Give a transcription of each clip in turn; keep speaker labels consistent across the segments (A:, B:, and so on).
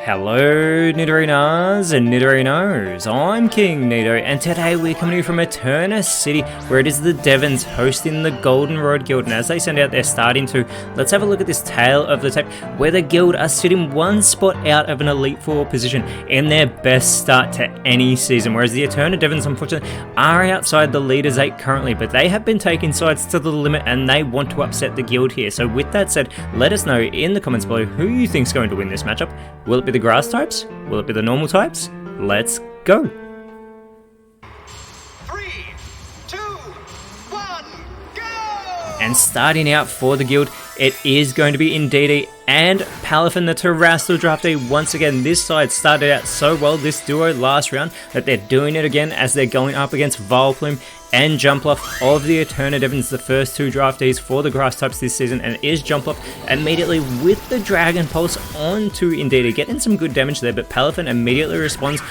A: Hello Nidorinas and Nidorinos, I'm KingNido and today we're coming to you from Eterna City where it is the Devons hosting the Goldenrod guild, and as they send out their starting two, let's have a look at this tale of the tape where the guild are sitting one spot out of an Elite Four position in their best start to any season, whereas the Eterna Devons unfortunately are outside the leaders 8 currently, but they have been taking sides to the limit and they want to upset the guild here. So with that said, let us know in the comments below who you think is going to win this matchup. Will it be the grass types? Will it be the normal types? Let's go!
B: 3, 2, 1, go!
A: And starting out for the guild, it is going to be Indeedee and Palafin, the Terrestrial draftee. Once again, this side started out so well, this duo last round, that they're doing it again as they're going up against Vileplume and Jumpluff of the Eterna Devons, the first two draftees for the grass types this season, and it is Jumpluff immediately with the Dragon Pulse onto Indeedee, getting some good damage there, but Palafin immediately responds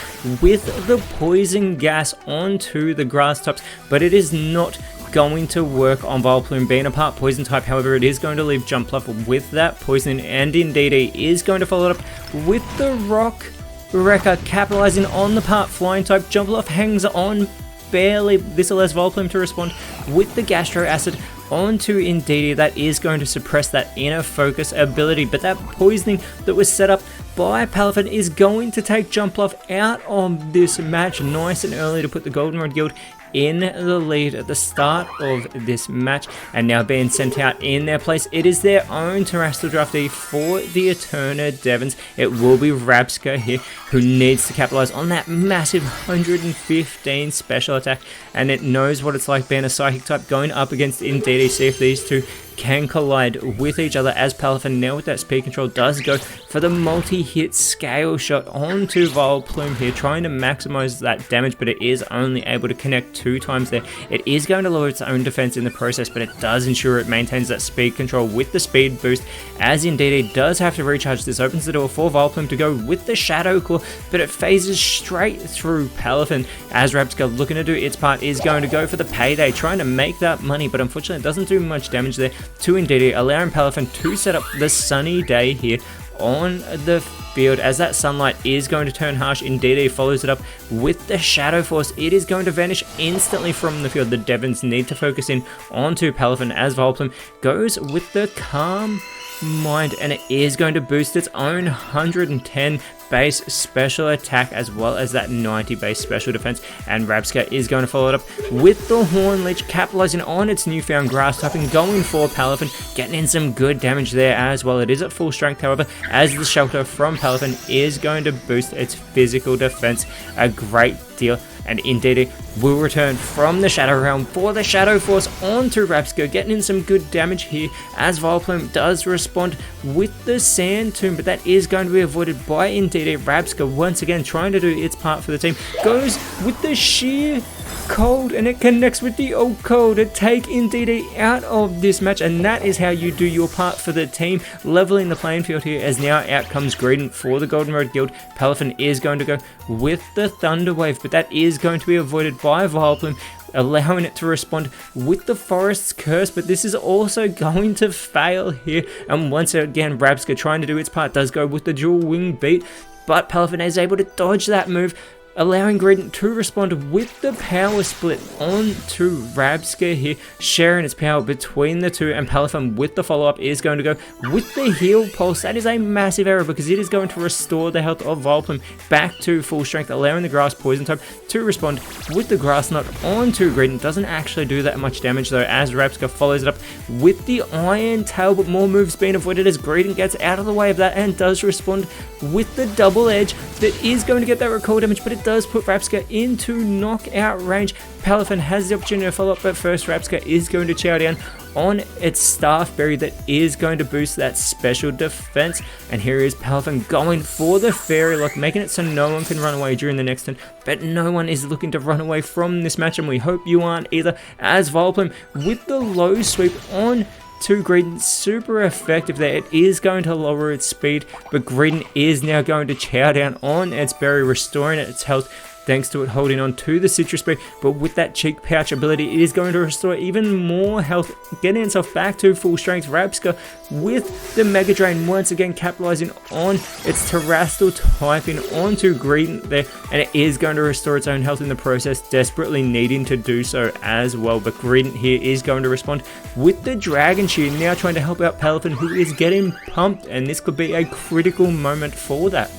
A: with the Poison Gas onto the grass types, but it is not going to work on Vileplume being a part poison type. However, it is going to leave Jumpluff with that poisoning, and Indeedee is going to follow it up with the Rock Wrecker, capitalizing on the part flying type. Jumpluff hangs on barely. This allows Vileplume to respond with the Gastro Acid onto Indeedee. That is going to suppress that inner focus ability, but that poisoning that was set up by Palafin is going to take Jumpluff out of this match nice and early to put the Goldenrod guild in the lead at the start of this match, and now being sent out in their place, it is their own Terrestrial draftee for the Eterna Devons. It will be Rabska here, who needs to capitalize on that massive 115 special attack, and it knows what it's like being a Psychic type going up against Indeedee. See if these two can collide with each other, as Palafin now with that speed control does go for the multi-hit scale shot onto Vileplume here, trying to maximize that damage, but it is only able to connect 2 times there. It is going to lower its own defense in the process, but it does ensure it maintains that speed control with the speed boost, as Indeedee does have to recharge. This opens the door for Vileplume to go with the Shadow Claw, but it phases straight through Palafin, as Rabska, looking to do its part, is going to go for the payday, trying to make that money, but unfortunately it doesn't do much damage there to Indeedee, allowing Palafin to set up the sunny day here on the field. As that sunlight is going to turn harsh, Indeedee follows it up with the Shadow Force. It is going to vanish instantly from the field. The Devons need to focus in onto Palafin as Vileplume goes with the Calm Mind, and it is going to boost its own 110 base special attack as well as that 90 base special defense, and Rabska is going to follow it up with the Horn Leech, capitalizing on its newfound grass type and going for Palafin, getting in some good damage there as well. It is at full strength, however, as the shelter from Palafin is going to boost its physical defense a great deal, and Indeedee will return from the Shadow Realm for the Shadow Force onto Rabska, getting in some good damage here as Vileplume does respond with the Sand Tomb, but that is going to be avoided by Indeedee. Rabska once again trying to do its part for the team, goes with the Sheer Cold, and it connects with the Old Cold to take Indeedee out of this match, and that is how you do your part for the team, leveling the playing field here, as now out comes Greedent for the Goldenrod guild. Palafin is going to go with the Thunder Wave, but that is going to be avoided by Vileplume, allowing it to respond with the Forest's Curse, but this is also going to fail here, and once again Rabska trying to do its part does go with the Dual Wing Beat, but Palafin is able to dodge that move, allowing Greedent to respond with the Power Split onto Rabska here, sharing its power between the two, and Palafin with the follow-up is going to go with the Heal Pulse. That is a massive error because it is going to restore the health of Vileplume back to full strength, allowing the Grass Poison type to respond with the Grass Knot onto Greedent. Doesn't actually do that much damage though, as Rabska follows it up with the Iron Tail, but more moves being avoided as Greedent gets out of the way of that and does respond with the Double Edge that is going to get that recall damage, but it does put Rabska into knockout range. Palafin has the opportunity to follow up, but first Rabska is going to chow down on its Staff Berry that is going to boost that special defense, and here is Palafin going for the Fairy Lock, making it so no one can run away during the next turn, but no one is looking to run away from this match, and we hope you aren't either, as Vileplume with the low sweep on to Greedent, super effective there. It is going to lower its speed, but Greedent is now going to chow down on its berry, restoring its health thanks to it holding on to the Citrus Berry, but with that Cheek Pouch ability, it is going to restore even more health, getting itself back to full strength. Rabsca with the Mega Drain once again capitalizing on its Terrestrial typing onto Greedent there, and it is going to restore its own health in the process, desperately needing to do so as well. But Greedent here is going to respond with the Dragon Shield, now trying to help out Palafin, who is getting pumped, and this could be a critical moment for that.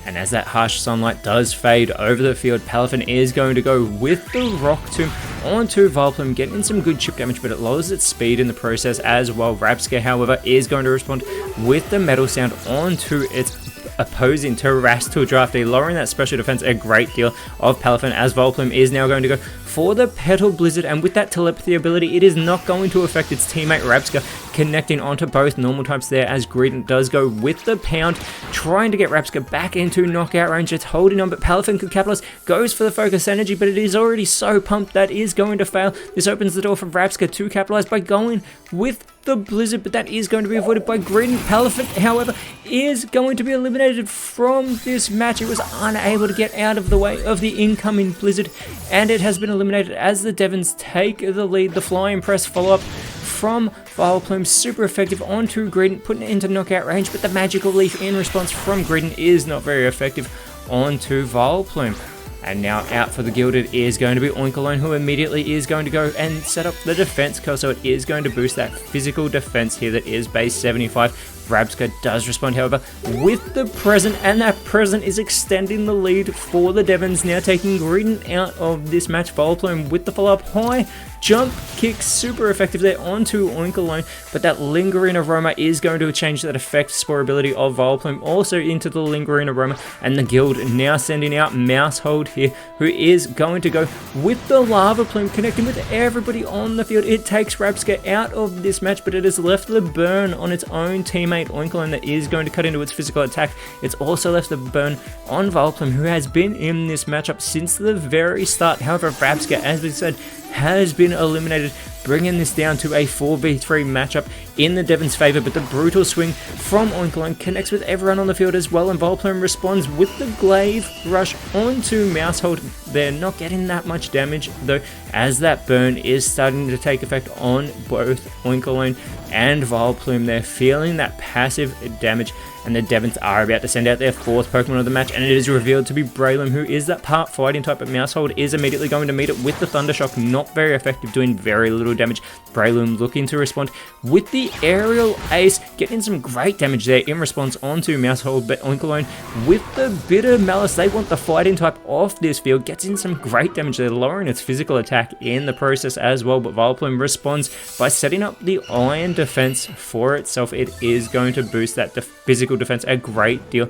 A: And as that harsh sunlight does fade over the field, Palafin is going to go with the Rock Tomb onto Vileplume, getting some good chip damage, but it lowers its speed in the process as well. Rabsca, however, is going to respond with the Metal Sound onto its opposing Terrestrial Drafty, lowering that special defense a great deal of Palafin, as Vileplume is now going to go for the Petal Blizzard, and with that telepathy ability, it is not going to affect its teammate Rabsca, connecting onto both normal types there, as Greedent does go with the Pound, trying to get Rabsca back into knockout range. It's holding on, but Palafin could capitalize, goes for the Focus Energy, but it is already so pumped that is going to fail. This opens the door for Rabsca to capitalize by going with the Blizzard, but that is going to be avoided by Greedent. Palafin, however, is going to be eliminated from this match. It was unable to get out of the way of the incoming Blizzard, and it has been eliminated as the Devons take the lead. The Flying Press follow-up from Vileplume, super effective onto Greedent, putting it into knockout range, but the Magical Leaf in response from Greedent is not very effective onto Vileplume. And now out for the Gilded is going to be Oinkologne, who immediately is going to go and set up the defense curve, so it is going to boost that physical defense here that is base 75. Rabsca does respond, however, with the Present, and that Present is extending the lead for the Devons, now taking Greedent out of this match. Vileplume with the follow-up high jump kick, super effective there onto Oinkologne, but that Lingering Aroma is going to change that effect spore ability of Vileplume also into the Lingering Aroma, and the Guild now sending out Mousehold here, who is going to go with the Lava Plume, connecting with everybody on the field. It takes Rabsca out of this match, but it has left the burn on its own teammate Oinkologne that is going to cut into its physical attack. It's also left the burn on Vileplume, who has been in this matchup since the very start. However, Rabsca, as we said, has been eliminated, bringing this down to a 4v3 matchup in the Devons' favour, but the brutal swing from Oinkologne connects with everyone on the field as well, and Vileplume responds with the Glaive Rush onto Mousehold. They're not getting that much damage though, as that burn is starting to take effect on both Oinkologne and Vileplume. They're feeling that passive damage, and the Devons are about to send out their fourth Pokemon of the match, and it is revealed to be Breloom, who is that part fighting type, but Mousehold is immediately going to meet it with the Thunder Shock, not very effective, doing very little damage. Breloom looking to respond with the Aerial Ace, getting some great damage there in response onto Mousehold, but Oinkologne with the Bitter Malice, they want the fighting type off this field, gets in some great damage there, lowering its physical attack in the process as well, but Vileplume responds by setting up the Iron Defense for itself. It is going to boost that physical defense a great deal,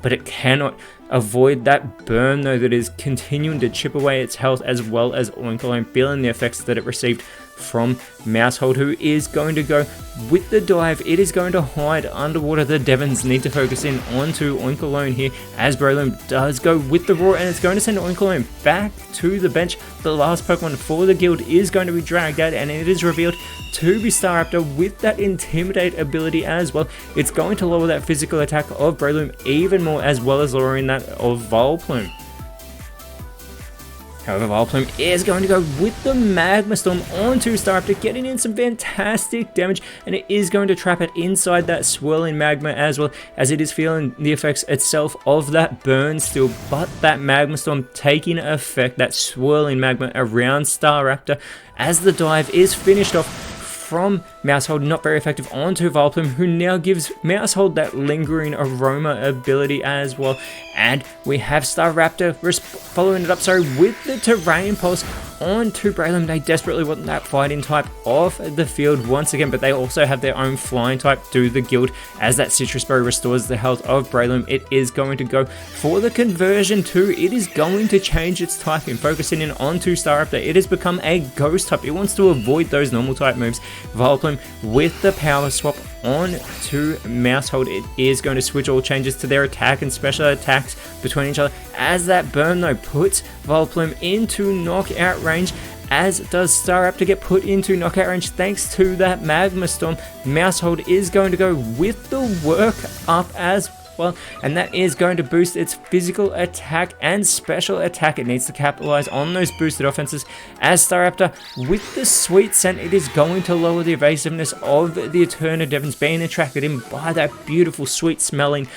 A: but it cannot avoid that burn though that is continuing to chip away its health, as well as Oinkologne feeling the effects that it received from Mousehold, who is going to go with the dive. It is going to hide underwater. The Devons need to focus in onto Oinkologne here, as Breloom does go with the roar, and it's going to send Oinkologne back to the bench. The last Pokemon for the Guild is going to be dragged out, and it is revealed to be Staraptor with that Intimidate ability as well. It's going to lower that physical attack of Breloom even more, as well as lowering that of Vileplume. However, Vileplume is going to go with the Magma Storm onto Staraptor, getting in some fantastic damage, and it is going to trap it inside that swirling magma, as well as it is feeling the effects itself of that burn still, but that Magma Storm taking effect, that swirling magma around Staraptor, as the dive is finished off from Mousehold, not very effective onto Vileplume, who now gives Mousehold that Lingering Aroma ability as well. And we have Staraptor following it up, with the Terrain Pulse onto Breloom. They desperately want that fighting type off the field once again, but they also have their own flying type to the Guild, as that Citrus Berry restores the health of Breloom. It is going to go for the conversion too. It is going to change its typing, focusing in onto Staraptor. It has become a Ghost type. It wants to avoid those normal type moves. Vileplume with the Power Swap on to Mousehold. It is going to switch all changes to their attack and special attacks between each other, as that burn though puts Vileplume into knockout range, as does Staraptor get put into knockout range thanks to that Magma Storm. Mousehold is going to go with the Work Up, as well, and that is going to boost its physical attack and special attack. It needs to capitalize on those boosted offenses, as Staraptor, with the sweet scent, it is going to lower the evasiveness of the Eterna Devons, being attracted in by that beautiful, sweet smelling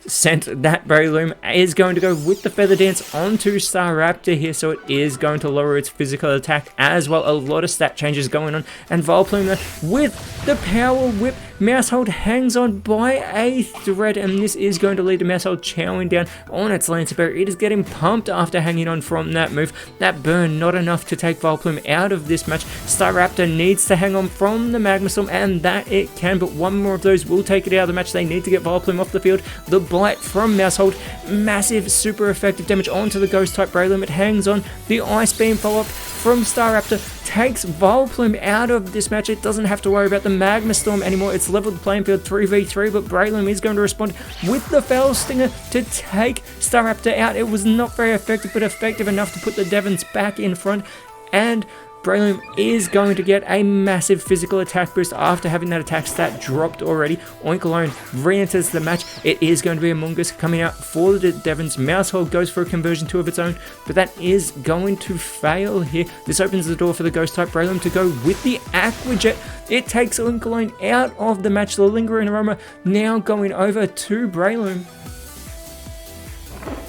A: scent. That Breloom is going to go with the Feather Dance onto Staraptor here, so it is going to lower its physical attack as well. A lot of stat changes going on, and Vileplume with the Power Whip. Maushold hangs on by a thread, and this is going to lead to Maushold chowing down on its Lancer Bear. It is getting pumped after hanging on from that move. That burn not enough to take Vileplume out of this match. Staraptor needs to hang on from the Magma Storm, and that it can, but one more of those will take it out of the match. They need to get Vileplume off the field. The Bite from Maushold, massive, super effective damage onto the Ghost-type Breloom. It hangs on. The Ice Beam follow-up from Staraptor takes Vileplume out of this match. It doesn't have to worry about the Magma Storm anymore. It's leveled the playing field 3v3, but Breloom is going to respond with the Foul Stinger to take Staraptor out. It was not very effective, but effective enough to put the Devons back in front, and Breloom is going to get a massive physical attack boost after having that attack stat dropped already. Oinkologne re-enters the match. It is going to be Among Us coming out for the Devons. Maushold goes for a conversion 2 of its own, but that is going to fail here. This opens the door for the Ghost-type Breloom to go with the Aqua Jet. It takes Oinkologne out of the match. The Lingering Aroma now going over to Breloom.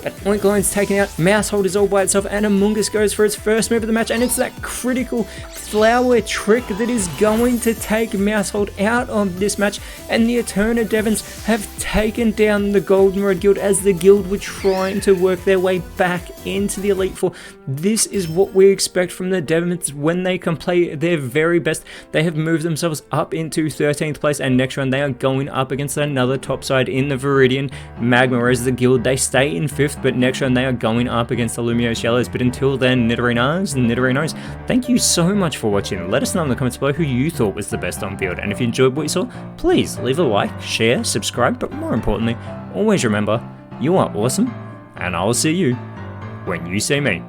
A: But Oinkolone's taken out, Maushold is all by itself, and Among Us goes for its first move of the match, and it's that critical flower trick that is going to take Maushold out of this match, and the Eterna Devons have taken down the Goldenrod Guild as the guild were trying to work their way back into the Elite Four. This is what we expect from the Devons when they can play their very best. They have moved themselves up into 13th place, and next round they are going up against another top side in the Viridian Magma, whereas the guild, they stay in 5th, but next round they are going up against the Lumiose Yellows. But until then, Nidorinos, thank you so much for watching. Let us know in the comments below who you thought was the best on field, and if you enjoyed what you saw, please leave a like, share, subscribe, but more importantly, always remember, you are awesome, and I'll see you when you see me.